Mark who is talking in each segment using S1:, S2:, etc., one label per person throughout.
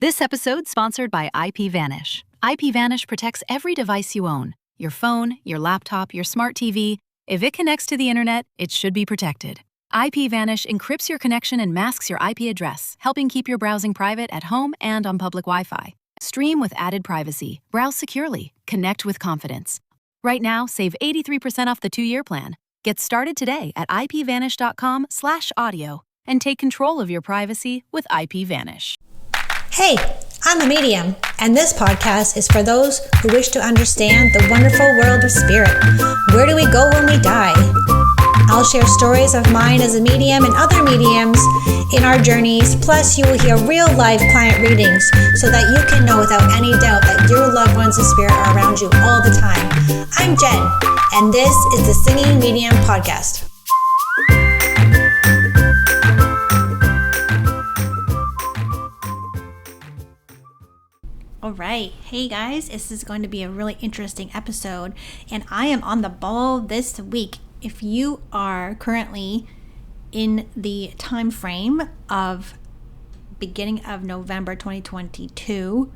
S1: This episode sponsored by IPVanish. IPVanish protects every device you own. Your phone, your laptop, your smart TV. If it connects to the internet, it should be protected. IPVanish encrypts your connection and masks your IP address, helping keep your browsing private at home and on public Wi-Fi. Stream with added privacy. Browse securely. Connect with confidence. Right now, save 83% off the 2-year plan. Get started today at ipvanish.com/audio and take control of your privacy with IPVanish.
S2: Hey, I'm a medium, and this podcast is for those who wish to understand the wonderful world of spirit. Where do we go when we die? I'll share stories of mine as a medium and other mediums in our journeys, plus you will hear real-life client readings so that you can know without any doubt that your loved ones in spirit are around you all the time. I'm Jen, and this is the Singing Medium Podcast. All right. Hey guys, this is going to be a really interesting episode, and I am on the ball this week. If you are currently in the time frame of beginning of November 2022,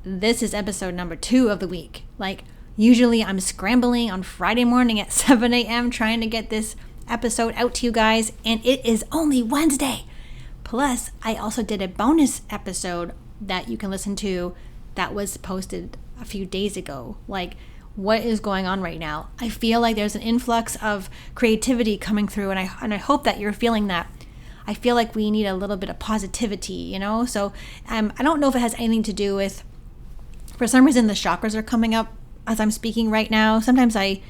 S2: this is episode number 2 of the week. Like, usually I'm scrambling on Friday morning at 7 a.m. trying to get this episode out to you guys, and it is only Wednesday. Plus, I also did a bonus episode that you can listen to that was posted a few days ago. Like, what is going on right now? I feel like there's an influx of creativity coming through, and I hope that you're feeling that. I feel like we need a little bit of positivity, you know? So I don't know if it has anything to do with, for some reason the chakras are coming up as I'm speaking right now. Sometimes I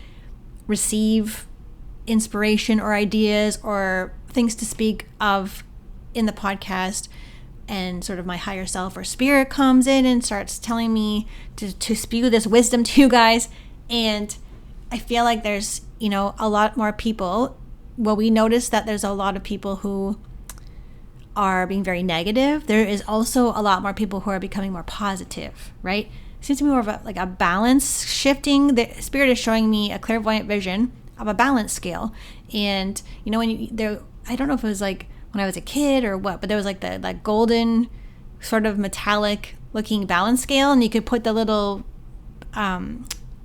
S2: receive inspiration or ideas or things to speak of in the podcast, and sort of my higher self or spirit comes in and starts telling me to spew this wisdom to you guys. And I feel like there's, a lot more people. Well, we notice that there's a lot of people who are being very negative. There is also a lot more people who are becoming more positive, right? It seems to be more of a balance shifting. The spirit is showing me a clairvoyant vision of a balance scale. And, I don't know if it was like when I was a kid or what, but there was like that golden sort of metallic looking balance scale, and you could put the little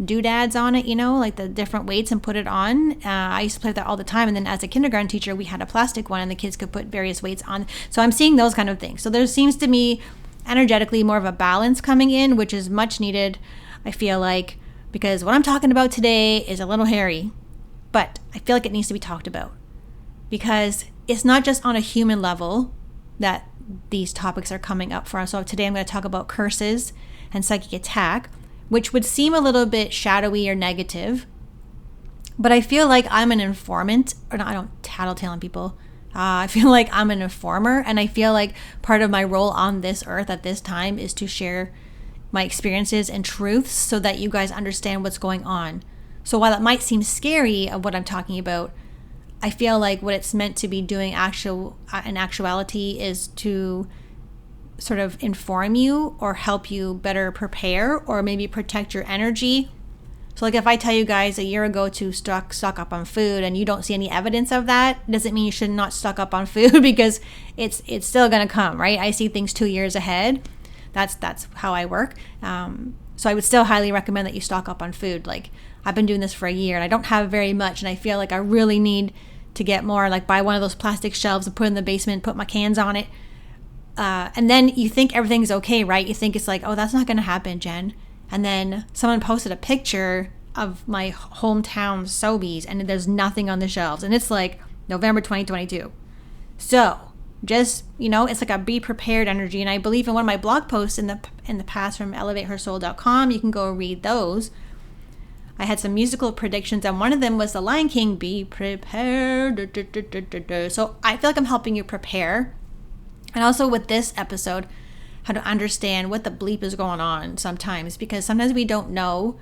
S2: doodads on it, like the different weights, and put it on. I used to play with that all the time. And then as a kindergarten teacher, we had a plastic one and the kids could put various weights on. So I'm seeing those kind of things. So there seems to be energetically more of a balance coming in, which is much needed, I feel like, because what I'm talking about today is a little hairy, but I feel like it needs to be talked about, because it's not just on a human level that these topics are coming up for us. So today I'm going to talk about curses and psychic attack, which would seem a little bit shadowy or negative. But I feel like I'm an informant, or no, I don't tattletale on people. I feel like I'm an informer, and I feel like part of my role on this earth at this time is to share my experiences and truths so that you guys understand what's going on. So while it might seem scary of what I'm talking about, I feel like what it's meant to be doing in actuality is to sort of inform you or help you better prepare, or maybe protect your energy. So like if I tell you guys a year ago to stock up on food and you don't see any evidence of that, doesn't mean you should not stock up on food, because it's still going to come, right? I see things 2 years ahead. That's how I work. So I would still highly recommend that you stock up on food. Like, I've been doing this for a year and I don't have very much, and I feel like I really need to get more. Like, buy one of those plastic shelves and put it in the basement, put my cans on it. And then you think everything's okay, right? You think it's like, oh, that's not going to happen, Jen. And then someone posted a picture of my hometown Sobeys, and there's nothing on the shelves. And it's like November 2022. So just, it's like a be prepared energy. And I believe in one of my blog posts in the past from elevatehersoul.com, you can go read those. I had some musical predictions, and one of them was The Lion King, be prepared. So I feel like I'm helping you prepare. And also with this episode, how to understand what the bleep is going on sometimes, because sometimes we don't know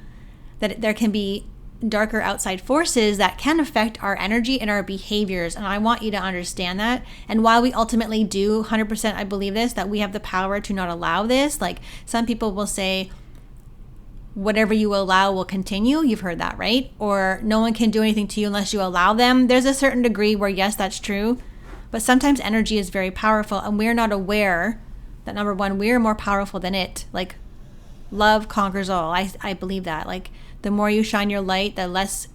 S2: that there can be darker outside forces that can affect our energy and our behaviors. And I want you to understand that. And while we ultimately do 100%, I believe this, that we have the power to not allow this. Like, some people will say, whatever you allow will continue. You've heard that, right? Or no one can do anything to you unless you allow them. There's a certain degree where, yes, that's true. But sometimes energy is very powerful, and we're not aware that number one, we're more powerful than it. Like, love conquers all. I believe that. Like, the more you shine your light, the less,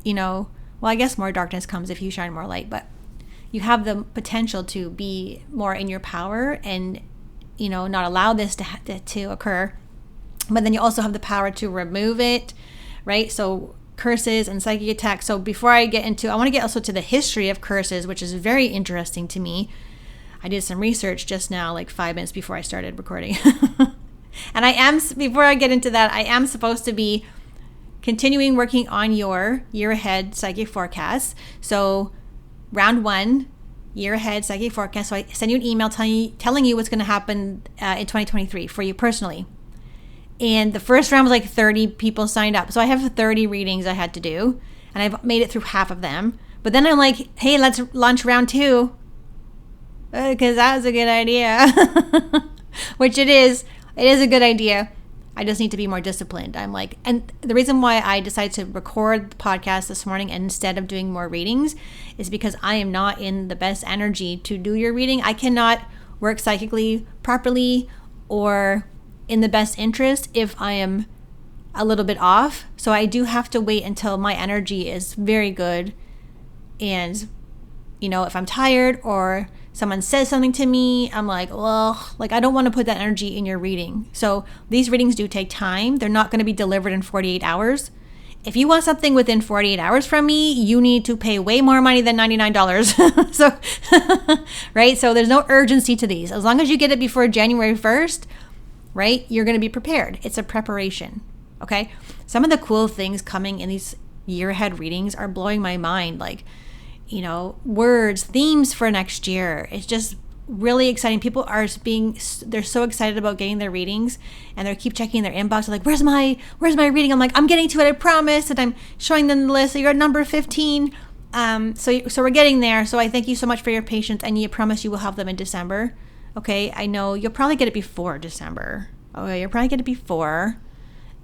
S2: well, I guess more darkness comes if you shine more light, but you have the potential to be more in your power and, not allow this to occur. But then you also have the power to remove it, right? So curses and psychic attacks. So before I want to get also to the history of curses, which is very interesting to me. I did some research just now, like 5 minutes before I started recording. And before I get into that, I am supposed to be continuing working on your year ahead psychic forecast. So round 1, year ahead psychic forecast. So I send you an email telling you what's going to happen in 2023 for you personally. And the first round was like 30 people signed up. So I have 30 readings I had to do, and I've made it through half of them. But then I'm like, hey, let's launch round 2, because that was a good idea. Which it is. It is a good idea. I just need to be more disciplined. And the reason why I decided to record the podcast this morning instead of doing more readings is because I am not in the best energy to do your reading. I cannot work psychically properly or in the best interest if I am a little bit off. So I do have to wait until my energy is very good. And, if I'm tired or someone says something to me, I'm like, well, I don't want to put that energy in your reading. So these readings do take time. They're not going to be delivered in 48 hours. If you want something within 48 hours from me, you need to pay way more money than $99. So, right? So there's no urgency to these. As long as you get it before January 1st, right? You're going to be prepared. It's a preparation. Okay. Some of the cool things coming in these year ahead readings are blowing my mind. Like, words, themes for next year. It's just really exciting. People are they're so excited about getting their readings, and they keep checking their inbox. They're like, where's my reading? I'm like, I'm getting to it, I promise. And I'm showing them the list. So you're at number 15. So we're getting there. So I thank you so much for your patience, and you promise you will have them in December. Okay. I know you'll probably get it before December. Okay. You'll probably get it before.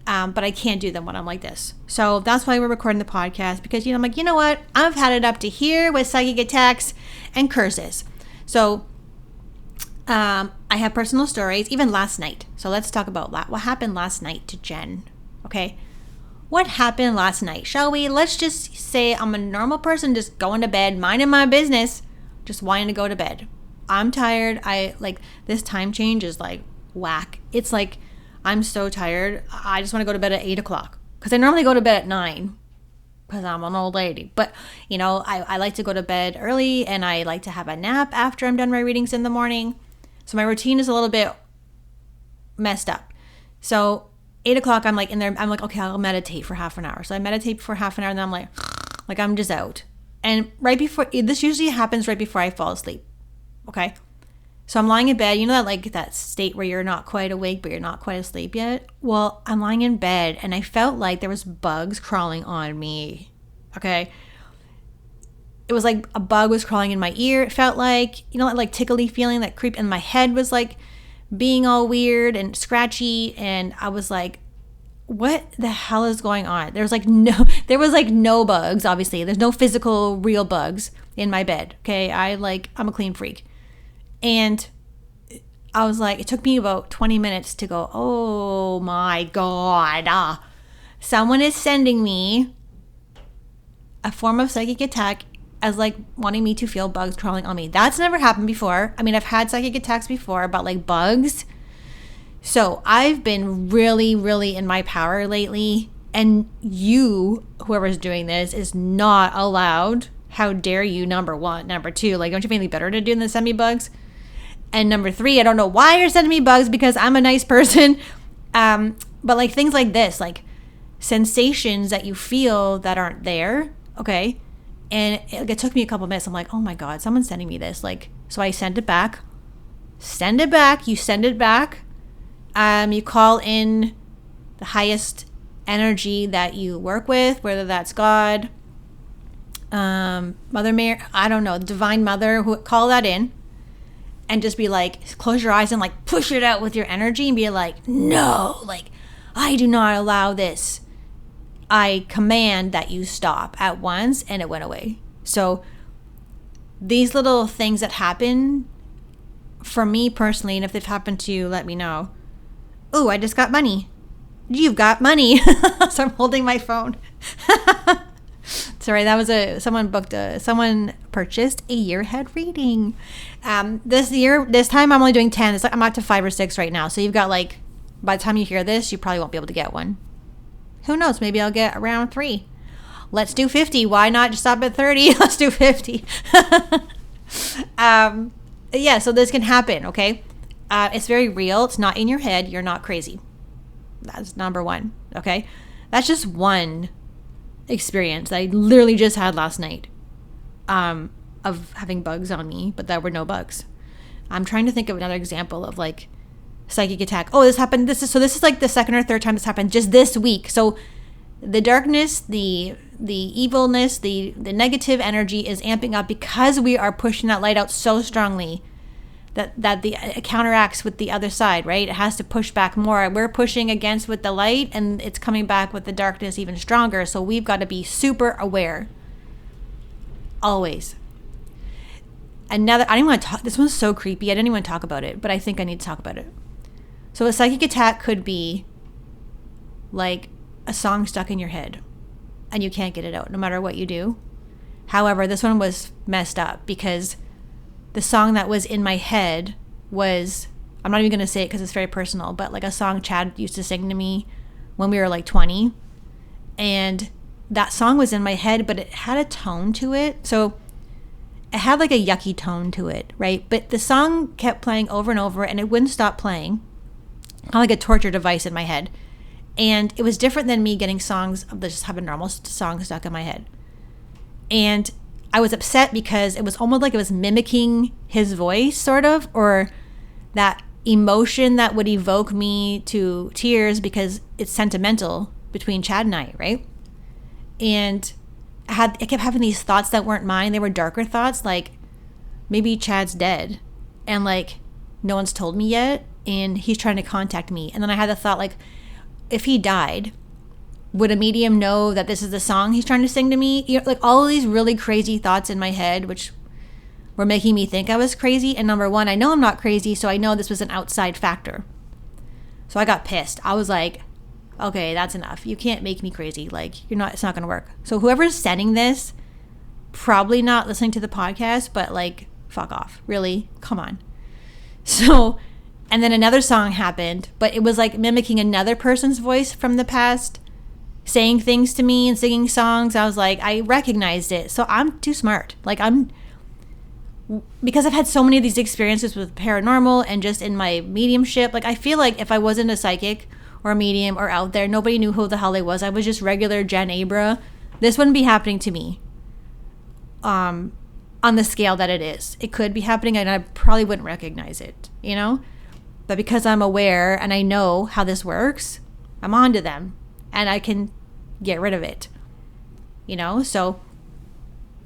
S2: But I can't do them when I'm like this. So that's why we're recording the podcast, because, I'm like, you know what? I've had it up to here with psychic attacks and curses. So I have personal stories, even last night. So let's talk about what happened last night to Jen. Okay. What happened last night? Shall we? Let's just say I'm a normal person, just going to bed, minding my business, just wanting to go to bed. I'm tired. This time change is like whack. It's like, I'm so tired. I just want to go to bed at 8 o'clock, because I normally go to bed at 9 because I'm an old lady. But, I like to go to bed early, and I like to have a nap after I'm done my readings in the morning. So my routine is a little bit messed up. So 8 o'clock, I'm like in there. I'm like, okay, I'll meditate for half an hour. So I meditate for half an hour, and then I'm like I'm just out. And this usually happens right before I fall asleep. Okay. So I'm lying in bed, that state where you're not quite awake, but you're not quite asleep yet. Well, I'm lying in bed, and I felt like there was bugs crawling on me. Okay. It was like a bug was crawling in my ear. It felt like, like tickly feeling, that creep, and my head was like being all weird and scratchy. And I was like, what the hell is going on? There was no bugs, obviously. There's no physical real bugs in my bed. Okay. I'm a clean freak. And I was like, it took me about 20 minutes to go, oh my God. Someone is sending me a form of psychic attack as wanting me to feel bugs crawling on me. That's never happened before. I mean, I've had psychic attacks before about bugs. So I've been really, really in my power lately. And whoever's doing this, is not allowed. How dare you, number one. Number two, don't you have anything better to do than send me bugs? And number 3, I don't know why you're sending me bugs, because I'm a nice person. But things like this, sensations that you feel that aren't there. Okay. And it took me a couple minutes. I'm like, oh my God, someone's sending me this. So I sent it back. Send it back. You send it back. You call in the highest energy that you work with, whether that's God, Mother Mary, I don't know, Divine Mother, call that in. And just be close your eyes and push it out with your energy and be no, I do not allow this. I command that you stop at once, and it went away. So these little things that happen for me personally, and if they've happened to you, let me know. Oh, I just got money. You've got money. So I'm holding my phone. Sorry, that was someone purchased a year ahead reading. This time I'm only doing 10. It's like I'm up to 5 or 6 right now. So you've got like, by the time you hear this, you probably won't be able to get one. Who knows? Maybe I'll get around 3. Let's do 50. Why not just stop at 30? Let's do 50. Yeah, so this can happen, okay? It's very real. It's not in your head. You're not crazy. That's number 1, okay? That's just one experience that I literally just had last night of having bugs on me, but there were no bugs. I'm trying to think of another example of like psychic attack. Oh, this happened. This is like the second or third time this happened just this week. So the darkness, the evilness, the negative energy is amping up because we are pushing that light out so strongly that it counteracts with the other side, right? It has to push back more. We're pushing against with the light and it's coming back with the darkness even stronger. So we've got to be super aware. Always. Another, I didn't want to talk, this one's so creepy. I didn't even want to talk about it, but I think I need to talk about it. So a psychic attack could be like a song stuck in your head and you can't get it out no matter what you do. However, this one was messed up because the song that was in my head was, I'm not even going to say it because it's very personal, but like a song Chad used to sing to me when we were like 20. And that song was in my head, but it had a tone to it. So it had like a yucky tone to it, right? But the song kept playing over and over and it wouldn't stop playing. Kind of like a torture device in my head. And it was different than me getting songs that just have a normal song stuck in my head. And I was upset because it was almost like it was mimicking his voice, sort of, or that emotion that would evoke me to tears because it's sentimental between Chad and I, right? And I kept having these thoughts that weren't mine. They were darker thoughts, like maybe Chad's dead and like no one's told me yet and he's trying to contact me. And then I had the thought, like, if he died, would a medium know that this is the song he's trying to sing to me? You know, like all of these really crazy thoughts in my head, which were making me think I was crazy. And number 1, I know I'm not crazy, so I know this was an outside factor. So I got pissed. I was like, okay, that's enough. You can't make me crazy. Like, it's not going to work. So whoever's sending this, probably not listening to the podcast, but like, fuck off. Really? Come on. So, and then another song happened, but it was like mimicking another person's voice from the past, saying things to me and singing songs. I was like, I recognized it. So I'm too smart. Like because I've had so many of these experiences with paranormal and just in my mediumship, like I feel like if I wasn't a psychic or a medium or out there, nobody knew who the hell I was. I was just regular Jen Abra. This wouldn't be happening to me on the scale that it is. It could be happening and I probably wouldn't recognize it, you know? But because I'm aware and I know how this works, I'm onto them and I can get rid of it, you know? So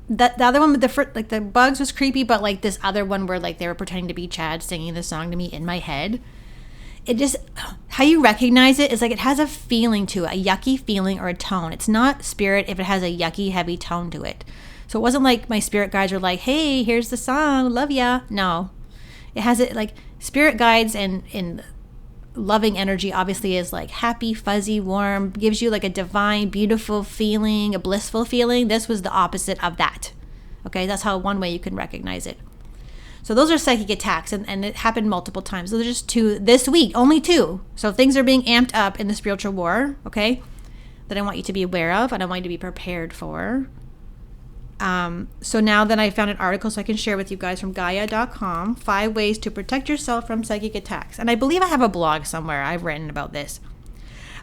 S2: the other one with the bugs was creepy, but like this other one where like they were pretending to be Chad singing the song to me in my head, it just, how you recognize it is like it has a feeling to it, a yucky feeling or a tone. It's not spirit if it has a yucky, heavy tone to it. So it wasn't like my spirit guides were like, hey, here's the song, love ya. No, it has it like spirit guides and loving energy obviously is like happy, fuzzy, warm, gives you like a divine, beautiful feeling, a blissful feeling. This was the opposite of that. Okay, that's how one way you can recognize it. So those are psychic attacks, and it happened multiple times. Those are just 2 this week, only 2. So things are being amped up in the spiritual war, okay, that I want you to be aware of and I want you to be prepared for. So now that I found an article so I can share with you guys from Gaia.com, 5 ways to protect yourself from psychic attacks. And I believe I have a blog somewhere I've written about this.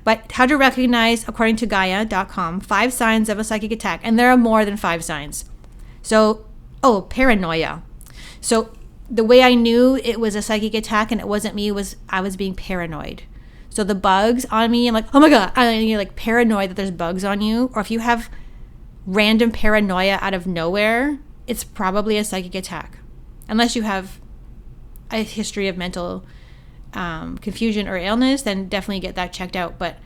S2: But how to recognize, according to Gaia.com, 5 signs of a psychic attack. And there are more than 5 signs. So, paranoia. So the way I knew it was a psychic attack and it wasn't me was I was being paranoid. So the bugs on me, I'm like, oh my God, and you're like paranoid that there's bugs on you. Or if you have random paranoia out of nowhere, it's probably a psychic attack. Unless you have a history of mental confusion or illness, then definitely get that checked out. But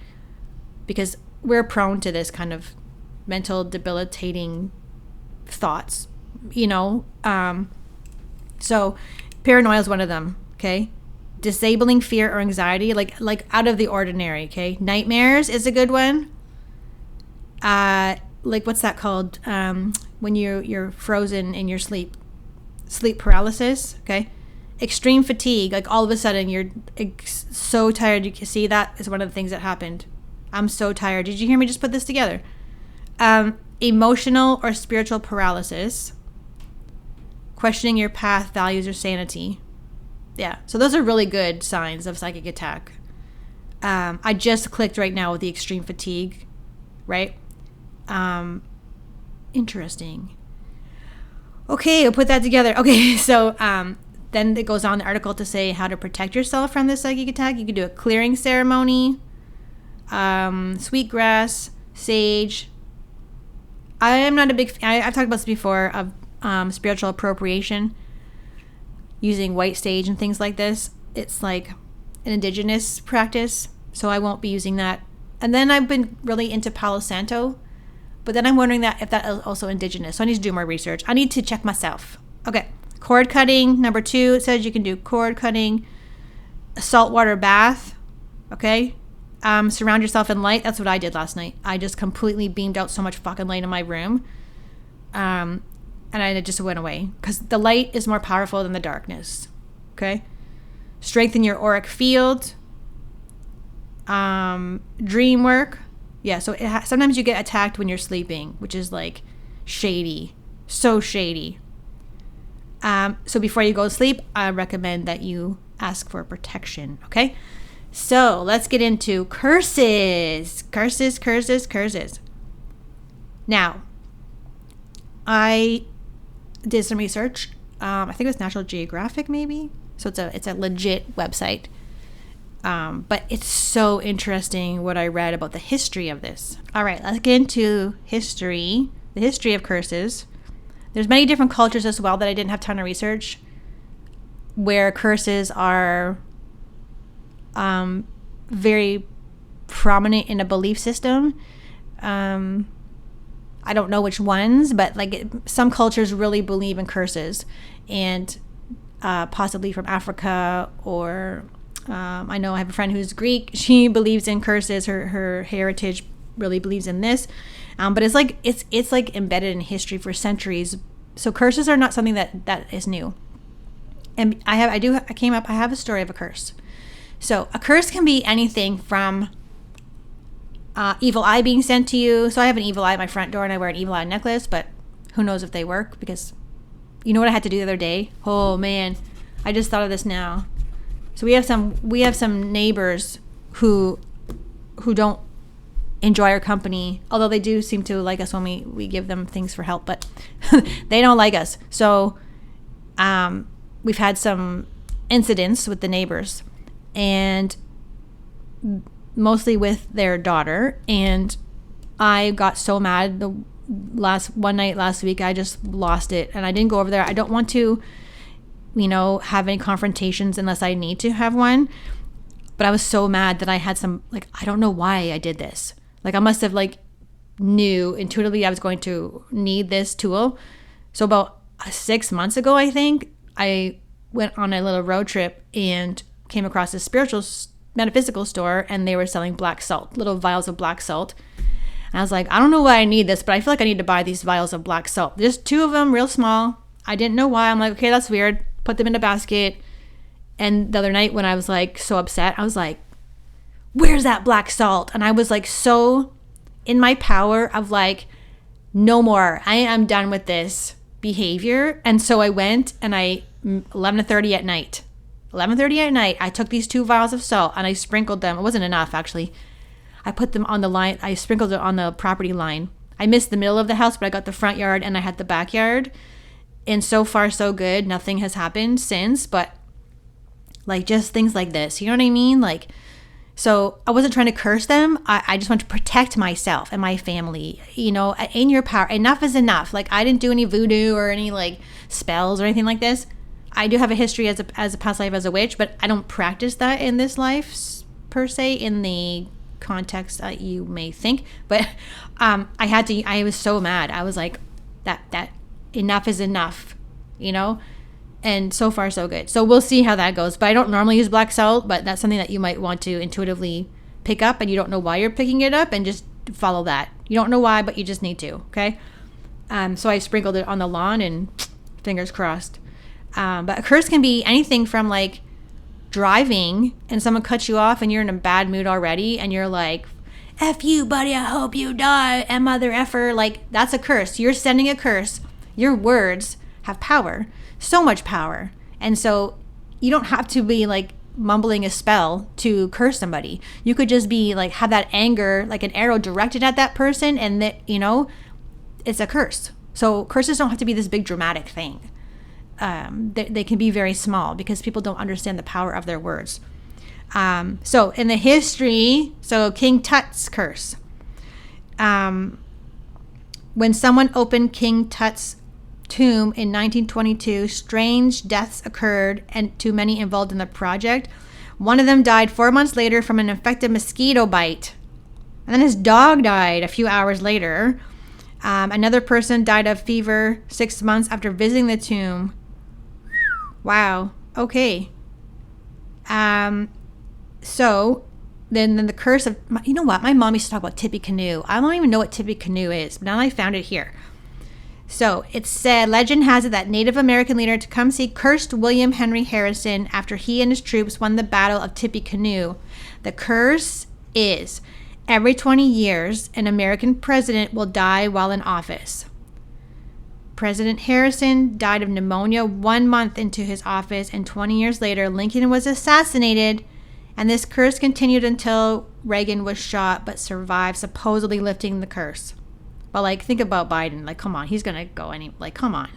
S2: because we're prone to this kind of mental debilitating thoughts, you know. So Paranoia is one of them. Okay. Disabling fear or anxiety, like out of the ordinary. Okay. Nightmares is a good one. Like what's that called? When you're frozen in your sleep paralysis. Okay. Extreme fatigue, like all of a sudden you're so tired. You can see that is one of the things that happened. I'm so tired. Did you hear me just put this together? Emotional or spiritual paralysis, questioning your path, values, or sanity. Yeah, so those are really good signs of psychic attack. I just clicked right now with the extreme fatigue, right? Interesting. Okay, I'll put that together. Okay, so then it goes on the article to say how to protect yourself from this psychic attack. You can do a clearing ceremony, sweetgrass, sage. I am not a big I've talked about this before of spiritual appropriation, using white sage and things like this. It's like an indigenous practice, so I won't be using that. And then I've been really into Palo Santo, but then I'm wondering that if that is also indigenous. So I need to do more research. I need to check myself. Okay. Cord cutting, number 2, it says you can do cord cutting, a saltwater bath, okay? Surround yourself in light. That's what I did last night. I just completely beamed out so much fucking light in my room, and it just went away because the light is more powerful than the darkness, okay? Strengthen your auric field, dream work. Yeah, so sometimes you get attacked when you're sleeping, which is like shady, so shady. So before you go to sleep, I recommend that you ask for protection, okay? So let's get into curses. Curses. Now, I did some research. I think it was National Geographic, maybe. So it's a legit website. But it's so interesting what I read about the history of this. All right, let's get into history. The history of curses. There's many different cultures as well that I didn't have time to research, where curses are very prominent in a belief system. I don't know which ones, but like some cultures really believe in curses, and possibly from Africa, or I know I have a friend who's Greek. She believes in curses. Her heritage really believes in this. But it's like embedded in history for centuries. So curses are not something that is new. And I have a story of a curse. So a curse can be anything from evil eye being sent to you. So I have an evil eye at my front door, and I wear an evil eye necklace, but who knows if they work, because you know what I had to do the other day? Oh man, I just thought of this now. So we have some neighbors who don't enjoy our company, although they do seem to like us when we give them things for help, but they don't like us. So we've had some incidents with the neighbors, and mostly with their daughter, and I got so mad one night last week. I just lost it, and I didn't go over there. I don't want to have any confrontations unless I need to have one, but I was so mad that I had some, like, I don't know why I did this. Like, I must have knew intuitively I was going to need this tool. So about 6 months ago, I think, I went on a little road trip and came across a spiritual metaphysical store, and they were selling black salt, little vials of black salt. And I was like, I don't know why I need this, but I feel like I need to buy these vials of black salt. Just 2 of them, real small. I didn't know why. I'm like, okay, that's weird. Put them in a basket. And the other night when I was so upset, I was like, where's that black salt? And I was so in my power of no more. I am done with this behavior. And so I went, and 11:30 at night, I took these 2 vials of salt and I sprinkled them. It wasn't enough, actually. I put them on the line. I sprinkled it on the property line. I missed the middle of the house, but I got the front yard and I had the backyard. And so far, so good. Nothing has happened since, but just things like this, you know what I mean? So I wasn't trying to curse them. I just want to protect myself and my family, in your power. Enough is enough. I didn't do any voodoo or any spells or anything like this. I do have a history as a past life as a witch, but I don't practice that in this life per se, in the context that you may think. But I was so mad. I was like, that enough is enough, And so far, so good. So we'll see how that goes. But I don't normally use black salt, but that's something that you might want to intuitively pick up, and you don't know why you're picking it up, and just follow that. You don't know why, but you just need to, okay? So I sprinkled it on the lawn, and fingers crossed. But a curse can be anything from like driving and someone cuts you off and you're in a bad mood already, and you're like, F you, buddy, I hope you die, and mother effer. Like, that's a curse. You're sending a curse. Your words have power, so much power. And so you don't have to be like mumbling a spell to curse somebody. You could just be like, have that anger, like an arrow directed at that person, and that, you know, it's a curse. So curses don't have to be this big dramatic thing. They can be very small because people don't understand the power of their words. So in the history, so King Tut's curse. When someone opened King Tut's tomb in 1922, strange deaths occurred, and to many involved in the project. One of them died 4 months later from an infected mosquito bite. And then his dog died a few hours later. Another person died of fever 6 months after visiting the tomb. Wow. Okay. So then the curse of, you know what? My mom used to talk about Tippecanoe. I don't even know what Tippecanoe is, but now I found it here. So it said, legend has it that Native American leader Tecumseh cursed William Henry Harrison after he and his troops won the Battle of Tippecanoe. The curse is, every 20 years, an American president will die while in office. President Harrison died of pneumonia 1 month into his office, and 20 years later, Lincoln was assassinated, and this curse continued until Reagan was shot, but survived, supposedly lifting the curse. But like, think about Biden. Like, come on, he's gonna go like, come on.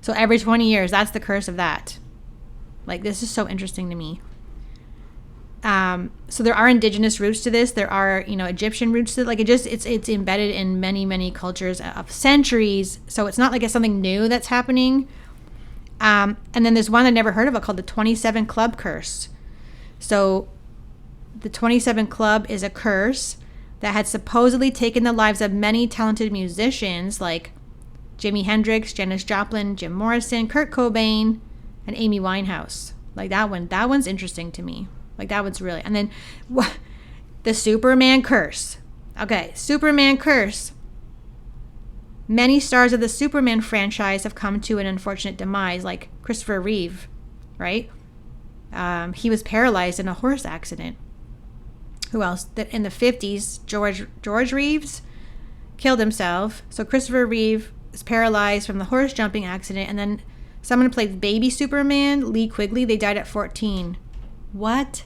S2: So every 20 years, that's the curse of that. Like, this is so interesting to me. So there are indigenous roots to this. There are, Egyptian roots to it. Like, it's embedded in many, many cultures of centuries. So it's not like it's something new that's happening. And then there's one I never heard of called the 27 Club curse. So the 27 Club is a curse that had supposedly taken the lives of many talented musicians like Jimi Hendrix, Janis Joplin, Jim Morrison, Kurt Cobain, and Amy Winehouse. Like, that one's interesting to me. Like, that one's really, and then the Superman curse. Okay, Superman curse. Many stars of the Superman franchise have come to an unfortunate demise, like Christopher Reeve, right? He was paralyzed in a horse accident. Who else? In the 50s, George Reeves killed himself. So Christopher Reeve is paralyzed from the horse jumping accident. And then someone who played baby Superman, Lee Quigley, they died at 14. What?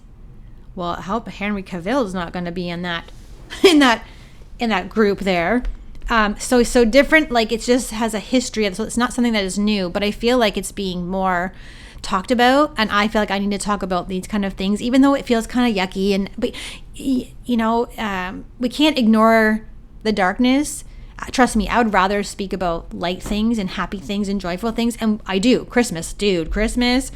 S2: Well, I hope Henry Cavill is not going to be in that group there. So different. Like, it just has a history. So it's not something that is new, but I feel like it's being more talked about, and I feel like I need to talk about these kind of things, even though it feels kind of yucky. But we can't ignore the darkness. Trust me, I would rather speak about light things and happy things and joyful things, and I do. Christmas, dude, Christmas.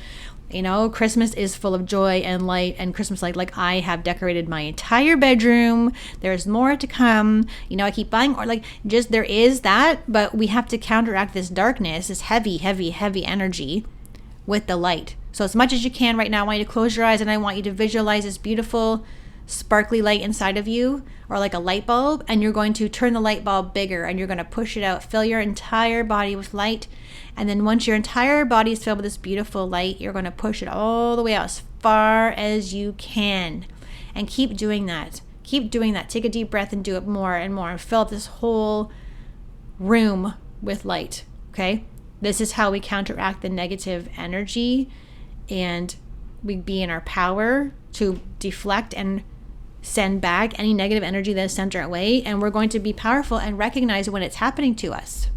S2: Christmas is full of joy and light and Christmas light. Like, I have decorated my entire bedroom. There's more to come. I keep buying, or like, just, there is that, but we have to counteract this darkness, this heavy, heavy, heavy energy with the light. So as much as you can right now, I want you to close your eyes, and I want you to visualize this beautiful sparkly light inside of you, or like a light bulb, and you're going to turn the light bulb bigger, and you're going to push it out, fill your entire body with light. And then once your entire body is filled with this beautiful light, you're going to push it all the way out as far as you can, and keep doing that. Take a deep breath and do it more and more, and fill up this whole room with light. Okay, this is how we counteract the negative energy, and we be in our power to deflect and send back any negative energy that is sent our way. And we're going to be powerful and recognize when it's happening to us.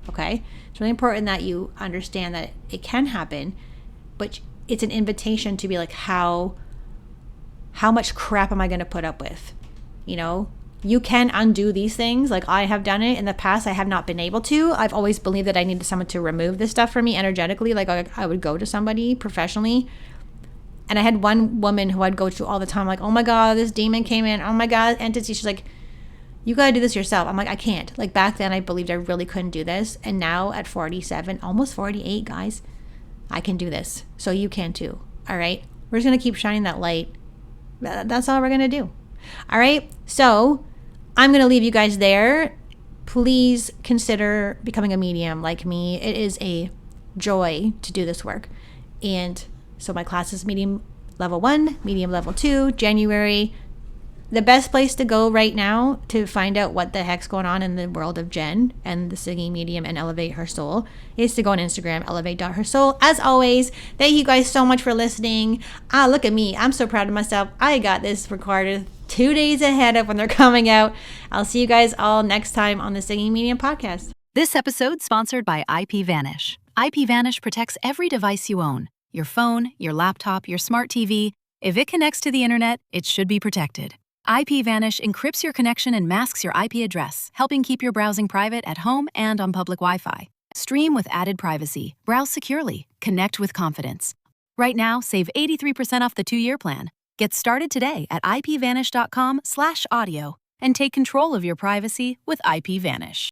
S2: Okay, it's really important that you understand that it can happen, but it's an invitation to be like, how much crap am I going to put up with? You can undo these things. Like, I have done it in the past. I have not been able to. I've always believed that I needed someone to remove this stuff from me energetically. Like, I would go to somebody professionally. And I had one woman who I'd go to all the time, like, oh my God, this demon came in. Oh my God, entity. She's like, you got to do this yourself. I'm like, I can't. Like, back then I believed I really couldn't do this. And now at 47, almost 48, guys, I can do this. So you can too. All right. We're just going to keep shining that light. That's all we're going to do. All right. So I'm going to leave you guys there. Please consider becoming a medium like me. It is a joy to do this work. And so my class is medium level 1, medium level 2, January. The best place to go right now to find out what the heck's going on in the world of Jen and the singing medium and Elevate Her Soul is to go on Instagram, elevate.hersoul. As always, thank you guys so much for listening. Look at me. I'm so proud of myself. I got this recorded 2 days ahead of when they're coming out. I'll see you guys all next time on the Singing Medium podcast.
S1: This episode sponsored by IPVanish. IPVanish protects every device you own. Your phone, your laptop, your smart TV. If it connects to the internet, it should be protected. IPVanish encrypts your connection and masks your IP address, helping keep your browsing private at home and on public Wi-Fi. Stream with added privacy. Browse securely. Connect with confidence. Right now, save 83% off the 2-year plan. Get started today at ipvanish.com/audio and take control of your privacy with IPVanish.